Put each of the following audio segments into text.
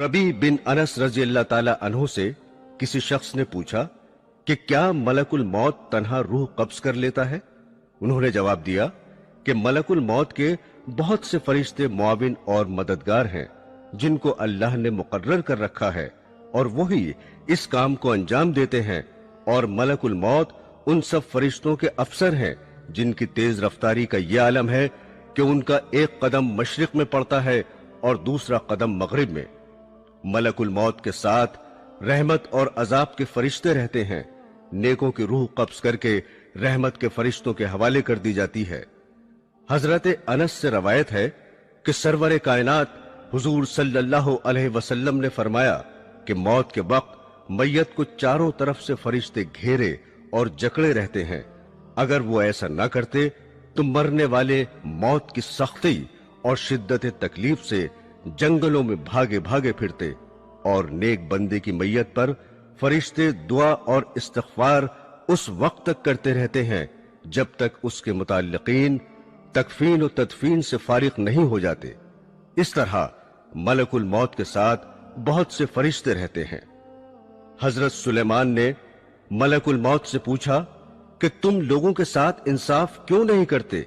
रबी बिन अनस रजी अल्लाह ताला अन्हु से किसी शख्स ने पूछा कि क्या मलकुल मौत तन्हा रूह कब्ज कर लेता है? उन्होंने जवाब दिया कि मलकुल मौत के बहुत से फरिश्ते मुआविन और मददगार हैं जिनको अल्लाह ने मुकर्रर कर रखा है और वही इस काम को अंजाम देते हैं। और मलकुल मौत उन सब फरिश्तों के अफसर हैं जिनकी तेज रफ्तारी का यह आलम है कि उनका एक कदम मशरिक में पड़ता है और दूसरा कदम मगरिब में। मलकुल मौत के साथ रहमत और अजाब के फरिश्ते रहते हैं। नेकों की रूह कब्ज करके रहमत के फरिश्तों के हवाले कर दी जाती है। हजरत अनस से रवायत है कि सरवर कायनात हुजूर सल्लल्लाहु अलैहि वसल्लम ने फरमाया कि मौत के वक्त मैयत को चारों तरफ से फरिश्ते घेरे और जकड़े रहते हैं। अगर वो ऐसा ना करते तो मरने वाले मौत की सख्ती और शिद्दत तकलीफ से जंगलों में भागे भागे फिरते और नेक बंदे की मैयत पर फरिश्ते दुआ और इस्तिग़फ़ार उस वक्त तक करते रहते हैं जब तक उसके मुताल्लिकीन तकफीन और तदफीन से फारिग नहीं हो जाते। इस तरह मलकुल मौत के साथ बहुत से फरिश्ते रहते हैं। हजरत सुलेमान ने मलकुल मौत से पूछा कि तुम लोगों के साथ इंसाफ क्यों नहीं करते?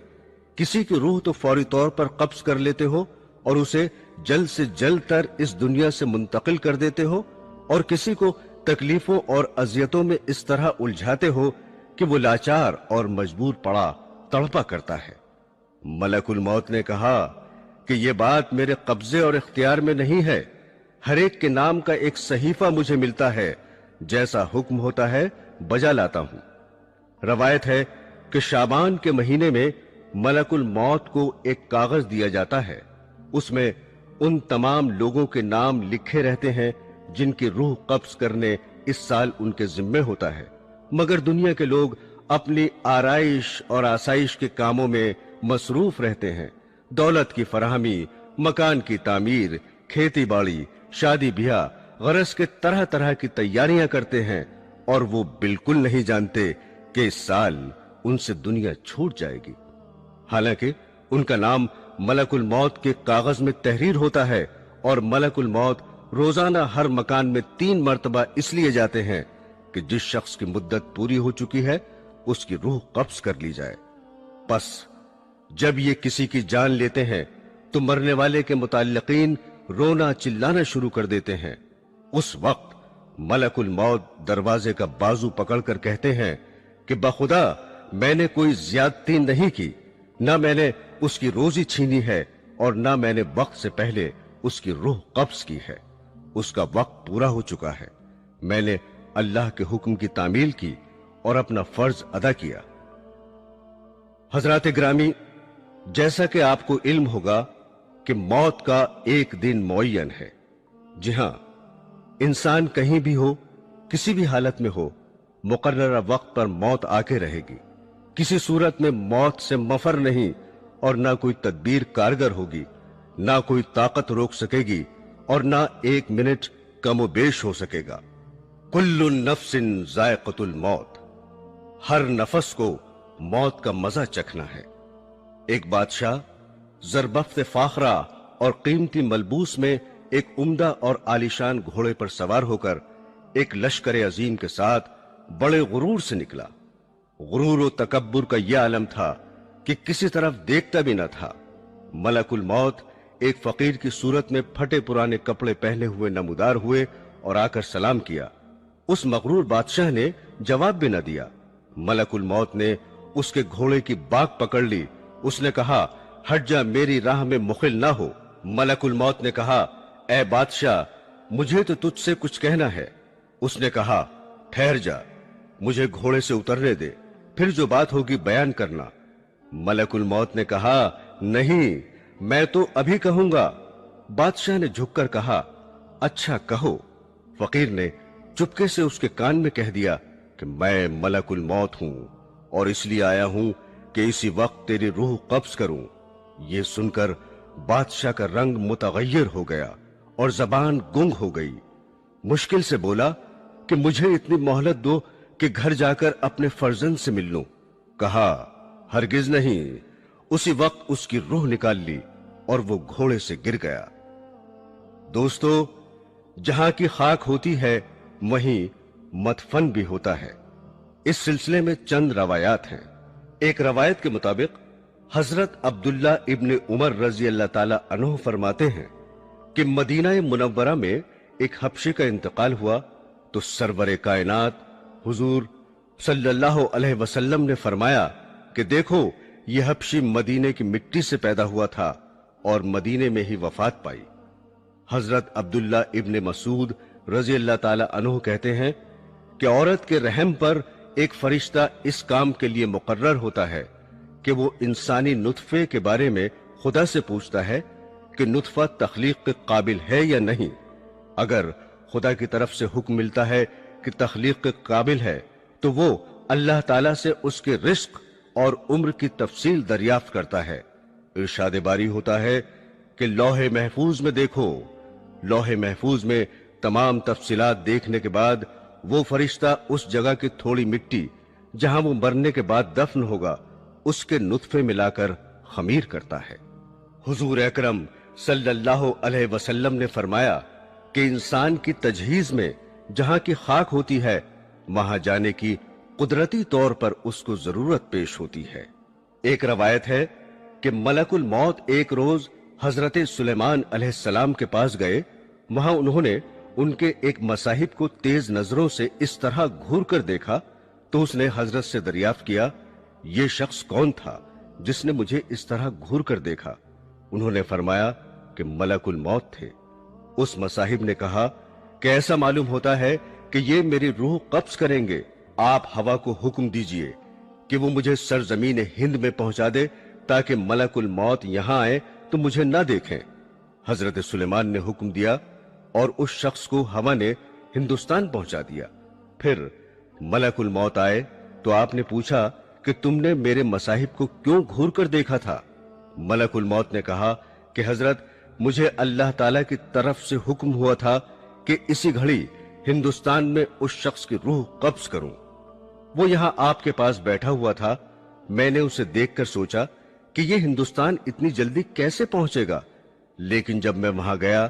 किसी की रूह तो फौरी तौर पर कब्ज कर लेते हो और उसे जल्द से जल्द तर इस दुनिया से मुंतकिल कर देते हो, और किसी को तकलीफों और अजियतों में इस तरह उलझाते हो कि वो लाचार और मजबूर पड़ा तड़पा करता है। मलकुल मौत ने कहा कि ये बात मेरे कब्जे और इख्तियार में नहीं है। हर एक के नाम का एक सहीफा मुझे मिलता है, जैसा हुक्म होता है बजा लाता हूं। रवायत है कि शाबान के महीने में मलकुल मौत को एक कागज दिया जाता है। उसमें उन तमाम लोगों के नाम लिखे रहते हैं जिनकी रूह कब्ज करने इस साल उनके जिम्मे होता है, मगर दुनिया के लोग अपनी आराइश और आसाइश के कामों में मसरूफ रहते हैं। दौलत की फराहमी, मकान की तामीर, खेती बाड़ी, शादी ब्याह, गरज के तरह तरह की तैयारियां करते हैं, और वो बिल्कुल नहीं जानते कि इस साल उनसे दुनिया छूट जाएगी। हालांकि उनका नाम मलकुल मौत के कागज में तहरीर होता है, और मलकुल मौत रोजाना हर मकान में 3 मर्तबा इसलिए जाते हैं कि जिस शख्स की मुद्दत पूरी हो चुकी है उसकी रूह कब्ज कर ली जाए। बस जब ये किसी की जान लेते हैं तो मरने वाले के मुताल्लिकीन रोना चिल्लाना शुरू कर देते हैं। उस वक्त मलकुल मौत दरवाजे का बाजू पकड़कर कहते हैं कि बखुदा मैंने कोई ज्यादती नहीं की, ना मैंने उसकी रोजी छीनी है और ना मैंने वक्त से पहले उसकी रूह कब्ज की है। उसका वक्त पूरा हो चुका है। मैंने अल्लाह के हुक्म की तामील की और अपना फर्ज अदा किया। हजरात ग्रामी, जैसा कि आपको इल्म होगा कि मौत का एक दिन मुअय्यन है। जी हां, इंसान कहीं भी हो, किसी भी हालत में हो, मुकर्ररा वक्त पर मौत आके रहेगी। किसी सूरत में मौत से मफर नहीं, और ना कोई तदबीर कारगर होगी, ना कोई ताकत रोक सकेगी, और ना 1 मिनट कमोबेश हो सकेगा। कुल्लु नफ्सिन जायक़तुल मौत, हर नफस को मौत का मजा चखना है। एक बादशाह ज़रबफ्त फाखरा और कीमती मलबूस में एक उम्दा और आलीशान घोड़े पर सवार होकर एक लश्कर अजीम के साथ बड़े गुरूर से निकला। गुरूर और तकब्बुर का यह आलम था कि किसी तरफ देखता भी न था। मलकुल मौत एक फकीर की सूरत में फटे पुराने कपड़े पहने हुए नमूदार हुए और आकर सलाम किया। उस मगरूर बादशाह ने जवाब भी न दिया। मलकुल मौत ने उसके घोड़े की बाग पकड़ ली। उसने कहा, हट जा, मेरी राह में मुखिल ना हो। मलकुल मौत ने कहा, ए बादशाह, मुझे तो तुझसे कुछ कहना है। उसने कहा, ठहर जा, मुझे घोड़े से उतरने दे, फिर जो बात होगी बयान करना। मलकुल मौत ने कहा, नहीं, मैं तो अभी कहूंगा। बादशाह ने झुककर कहा, अच्छा कहो। फकीर ने चुपके से उसके कान में कह दिया कि मैं मलकुल मौत हूं और इसलिए आया हूं कि इसी वक्त तेरी रूह कब्ज करूं। यह सुनकर बादशाह का रंग मुतगय्यर हो गया और जबान गुंग हो गई। मुश्किल से बोला कि मुझे इतनी मोहलत दो कि घर जाकर अपने फर्जंद से मिल लूं। कहा, हरगिज नहीं। उसी वक्त उसकी रूह निकाल ली और वो घोड़े से गिर गया। दोस्तों, जहां की खाक होती है वहीं मदफन भी होता है। इस सिलसिले में चंद रवायात हैं। एक रवायत के मुताबिक हजरत अब्दुल्ला इब्ने उमर रजी अल्लाह ताला अन्हु फरमाते हैं कि मदीना मुनव्वरा में एक हबशी का इंतकाल हुआ तो सरवरे कायनात हुजूर सल्लल्लाहु अलैहि वसल्लम ने फरमाया कि देखो, ये हबशी मदीने की मिट्टी से पैदा हुआ था और मदीने में ही वफात पाई। हजरत अब्दुल्ला इब्ने मसूद रजी अल्लाह ताला अन्हु कहते हैं कि औरत के रहम पर एक फरिश्ता इस काम के लिए मुकर्रर होता है कि वो इंसानी नुतफे के बारे में खुदा से पूछता है कि नुतफा तख्लीक के काबिल है या नहीं। अगर खुदा की तरफ से हुक्म मिलता है कि तख्लीक के काबिल है तो वो अल्लाह ताला से उसके रिस्क और उम्र की तफसील दरियाफ्त करता है। इरशाद बारी होता है कि लौहे महफूज में देखो। लौहे महफूज में तमाम तफसीलात देखने के बाद वो फरिश्ता उस जगह की थोड़ी मिट्टी जहां वो मरने के बाद दफन होगा उसके नुतफे मिलाकर खमीर करता है। हुजूर अकरम सल्लल्लाहु अलैहि वसल्लम ने फरमाया कि इंसान की तजहीज में जहां की खाक होती है वहां जाने की कुदरती तौर पर उसको जरूरत पेश होती है। एक रवायत है कि मलकुल मौत एक रोज हजरत सुलेमान अलैहिस्सलाम के पास गए। वहां उन्होंने उनके एक मसाहिब को तेज नजरों से इस तरह घूर कर देखा तो उसने हजरत से दरियाफ्त किया, ये शख्स कौन था जिसने मुझे इस तरह घूर कर देखा? उन्होंने फरमाया कि मलकुल मौत थे। उस मसाहिब ने कहा कि ऐसा मालूम होता है कि ये मेरी रूह कब्ज करेंगे। आप हवा को हुक्म दीजिए कि वो मुझे सरजमीन हिंद में पहुंचा दे ताकि मलकुल मौत यहां आए तो मुझे न देखें। हजरत सुलेमान ने हुक्म दिया और उस शख्स को हवा ने हिंदुस्तान पहुंचा दिया। फिर मलकुल मौत आए तो आपने पूछा कि तुमने मेरे मसाहिब को क्यों घूर कर देखा था? मलकुल मौत ने कहा कि हजरत, मुझे अल्लाह ताला की तरफ से हुक्म हुआ था कि इसी घड़ी हिंदुस्तान में उस शख्स की रूह कब्ज करूं। वो यहां आपके पास बैठा हुआ था। मैंने उसे देखकर सोचा कि ये हिंदुस्तान इतनी जल्दी कैसे पहुंचेगा, लेकिन जब मैं वहां गया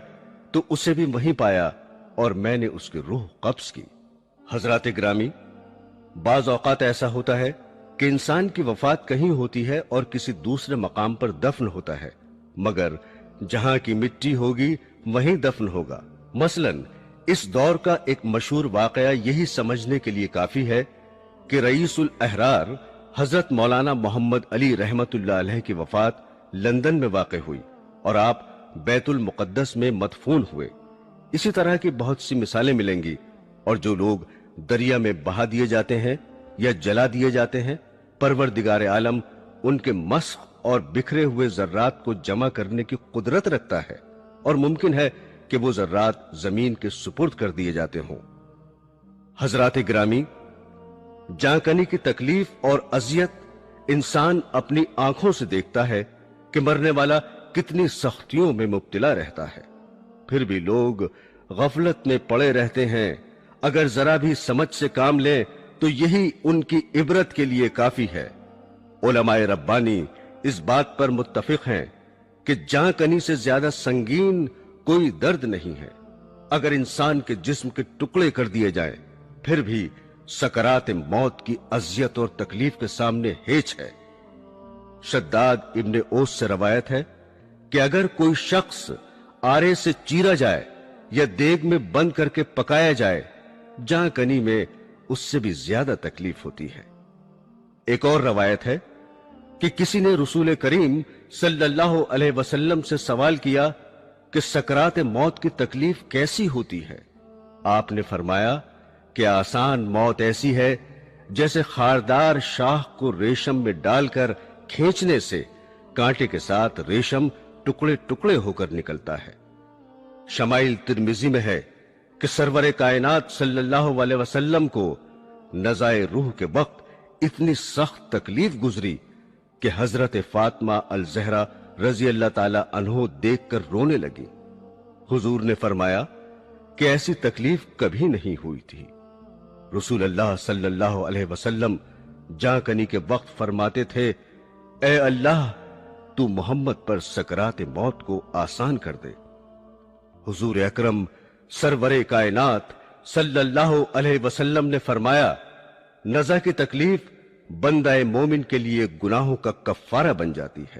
तो उसे भी वहीं पाया और मैंने उसकी रूह कब्ज की। हजरात ग्रामी, बाज औकात ऐसा होता है कि इंसान की वफात कहीं होती है और किसी दूसरे मकाम पर दफन होता है, मगर जहां की मिट्टी होगी वहीं दफन होगा। मसलन इस दौर का एक मशहूर वाकया यही समझने के लिए काफी है कि रईसुल अहरार हजरत मौलाना मोहम्मद अली रहमतुल्लाह अलैह की वफात लंदन में वाक़ हुई और आप बैतुल मुक़द्दस में मदफून हुए। इसी तरह की बहुत सी मिसालें मिलेंगी। और जो लोग दरिया में बहा दिए जाते हैं या जला दिए जाते हैं, परवरदिगार आलम उनके मस्ख और बिखरे हुए जर्रात को जमा करने की कुदरत रखता है और मुमकिन है कि वो जर्रात जमीन के सुपुर्द कर दिए जाते हों। हजरात ग्रामी, जांकनी की तकलीफ और अजियत इंसान अपनी आंखों से देखता है कि मरने वाला कितनी सख्तियों में मुब्तला रहता है, फिर भी लोग गफलत में पड़े रहते हैं। अगर जरा भी समझ से काम लें तो यही उनकी इबरत के लिए काफी है। उलमाए रब्बानी इस बात पर मुत्तफिक हैं कि जांकनी से ज्यादा संगीन कोई दर्द नहीं है। अगर इंसान के जिस्म के टुकड़े कर दिए जाएं, फिर भी सकरात मौत की अजियत और तकलीफ के सामने हेच है। शद्दाद इब्ने ओस से रवायत है कि अगर कोई शख्स आरे से चीरा जाए या देग में बंद करके पकाया जाए, जांकनी में उससे भी ज्यादा तकलीफ होती है। एक और रवायत है कि किसी ने रसूल करीम सल्लल्लाहु अलैहि वसल्लम से सवाल किया कि सकरात मौत की तकलीफ कैसी होती है। आपने फरमाया कि आसान मौत ऐसी है जैसे खारदार शाह को रेशम में डालकर खींचने से कांटे के साथ रेशम टुकड़े टुकड़े होकर निकलता है। शमाइल तिर्मिजी में है कि सरवरे कायनात सल्लल्लाहु अलैहि वसल्लम को नज़ाए रूह के वक्त इतनी सख्त तकलीफ गुजरी कि हजरत फातिमा अल ज़हरा रजी अल्लाह ताला अन्हो देखकर रोने लगी। हुजूर ने फरमाया कि ऐसी तकलीफ कभी नहीं हुई थी। रसूल अल्लाह सल्लल्लाहु अलैहि वसल्लम जांकनी के वक्त फरमाते थे, ए अल्लाह, तू मोहम्मद पर सकरात मौत को आसान कर दे। हुजूर अकरम سرور کائنات صلی اللہ علیہ وسلم نے فرمایا، نزع کی تکلیف بندہ مومن کے لیے گناہوں کا کفارہ بن جاتی ہے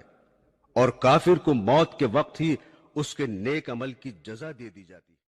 اور کافر کو موت کے وقت ہی اس کے نیک عمل کی جزا دے دی جاتی ہے۔